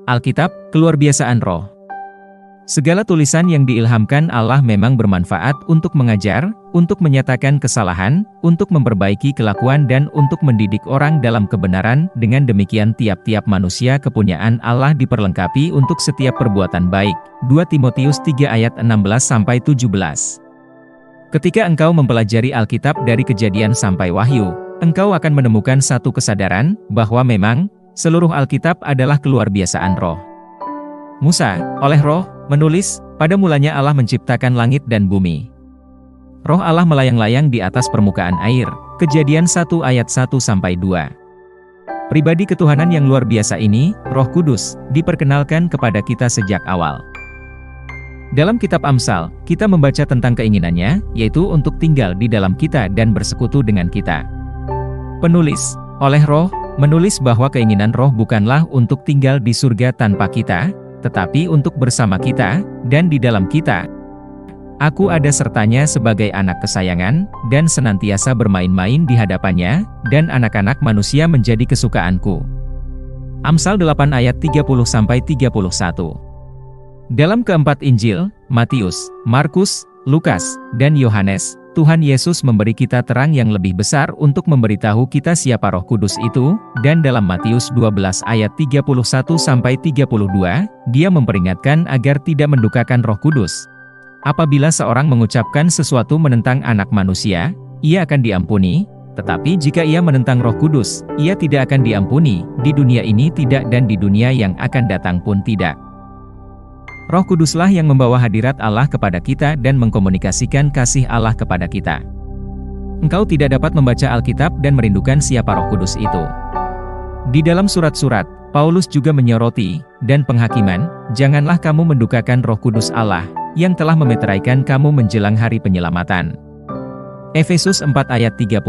Alkitab, keluarbiasaan roh. Segala tulisan yang diilhamkan Allah memang bermanfaat untuk mengajar, untuk menyatakan kesalahan, untuk memperbaiki kelakuan dan untuk mendidik orang dalam kebenaran. Dengan demikian tiap-tiap manusia kepunyaan Allah diperlengkapi untuk setiap perbuatan baik. 2 Timotius 3 ayat 16-17. Ketika engkau mempelajari Alkitab dari Kejadian sampai Wahyu, engkau akan menemukan satu kesadaran, bahwa memang, seluruh Alkitab adalah keluarbiasaan roh. Musa, oleh roh, menulis, pada mulanya Allah menciptakan langit dan bumi. Roh Allah melayang-layang di atas permukaan air. Kejadian 1 ayat 1-2. Pribadi ketuhanan yang luar biasa ini, Roh Kudus, diperkenalkan kepada kita sejak awal. Dalam kitab Amsal, kita membaca tentang keinginannya, yaitu untuk tinggal di dalam kita dan bersekutu dengan kita. Penulis, oleh roh, menulis bahwa keinginan roh bukanlah untuk tinggal di surga tanpa kita, tetapi untuk bersama kita, dan di dalam kita. Aku ada sertanya sebagai anak kesayangan, dan senantiasa bermain-main di hadapannya, dan anak-anak manusia menjadi kesukaanku. Amsal 8 ayat 30-31. Dalam keempat Injil, Matius, Markus, Lukas, dan Yohanes, Tuhan Yesus memberi kita terang yang lebih besar untuk memberitahu kita siapa Roh Kudus itu, dan dalam Matius 12 ayat 31-32, Dia memperingatkan agar tidak mendukakan Roh Kudus. Apabila seorang mengucapkan sesuatu menentang Anak Manusia, ia akan diampuni, tetapi jika ia menentang Roh Kudus, ia tidak akan diampuni, di dunia ini tidak dan di dunia yang akan datang pun tidak. Roh Kuduslah yang membawa hadirat Allah kepada kita dan mengkomunikasikan kasih Allah kepada kita. Engkau tidak dapat membaca Alkitab dan merindukan siapa Roh Kudus itu. Di dalam surat-surat, Paulus juga menyoroti, dan penghakiman, janganlah kamu mendukakan Roh Kudus Allah, yang telah memeteraikan kamu menjelang hari penyelamatan. Efesus 4 ayat 30.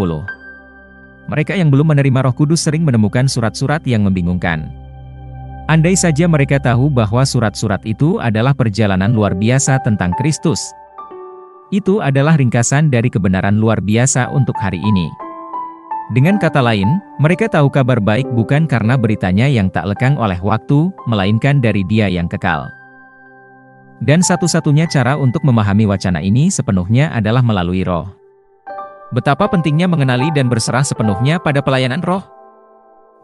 Mereka yang belum menerima Roh Kudus sering menemukan surat-surat yang membingungkan. Andai saja mereka tahu bahwa surat-surat itu adalah perjalanan luar biasa tentang Kristus. Itu adalah ringkasan dari kebenaran luar biasa untuk hari ini. Dengan kata lain, mereka tahu kabar baik bukan karena beritanya yang tak lekang oleh waktu, melainkan dari Dia yang kekal. Dan satu-satunya cara untuk memahami wacana ini sepenuhnya adalah melalui roh. Betapa pentingnya mengenali dan berserah sepenuhnya pada pelayanan roh.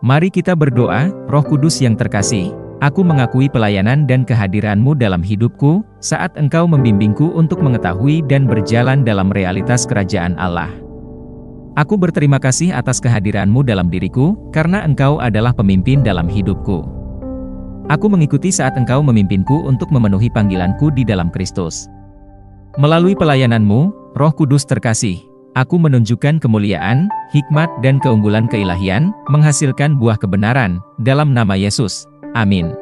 Mari kita berdoa. Roh Kudus yang terkasih, aku mengakui pelayanan dan kehadiran-Mu dalam hidupku, saat Engkau membimbingku untuk mengetahui dan berjalan dalam realitas kerajaan Allah. Aku berterima kasih atas kehadiran-Mu dalam diriku, karena Engkau adalah pemimpin dalam hidupku. Aku mengikuti saat Engkau memimpinku untuk memenuhi panggilanku di dalam Kristus. Melalui pelayanan-Mu, Roh Kudus terkasih, aku menunjukkan kemuliaan, hikmat dan keunggulan keilahian, menghasilkan buah kebenaran, dalam nama Yesus. Amin.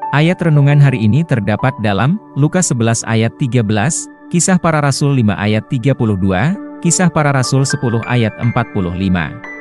Ayat renungan hari ini terdapat dalam Lukas 11 ayat 13, Kisah Para Rasul 5 ayat 32, Kisah Para Rasul 10 ayat 45.